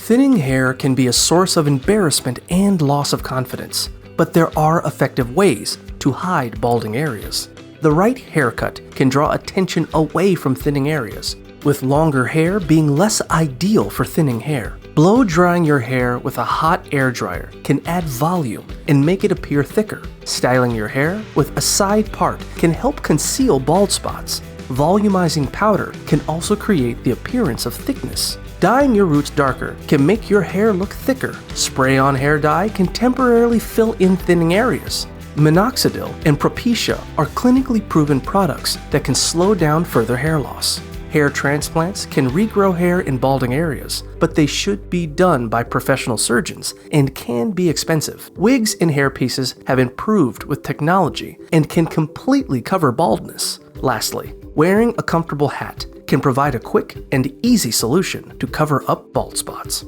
Thinning hair can be a source of embarrassment and loss of confidence, but there are effective ways to hide balding areas. The right haircut can draw attention away from thinning areas, with longer hair being less ideal for thinning hair. Blow drying your hair with a hot air dryer can add volume and make it appear thicker. Styling your hair with a side part can help conceal bald spots. Volumizing powder can also create the appearance of thickness. Dyeing your roots darker can make your hair look thicker. Spray-on hair dye can temporarily fill in thinning areas. Minoxidil and Propecia are clinically proven products that can slow down further hair loss. Hair transplants can regrow hair in balding areas, but they should be done by professional surgeons and can be expensive. Wigs and hairpieces have improved with technology and can completely cover baldness. Lastly, wearing a comfortable hat can provide a quick and easy solution to cover up bald spots.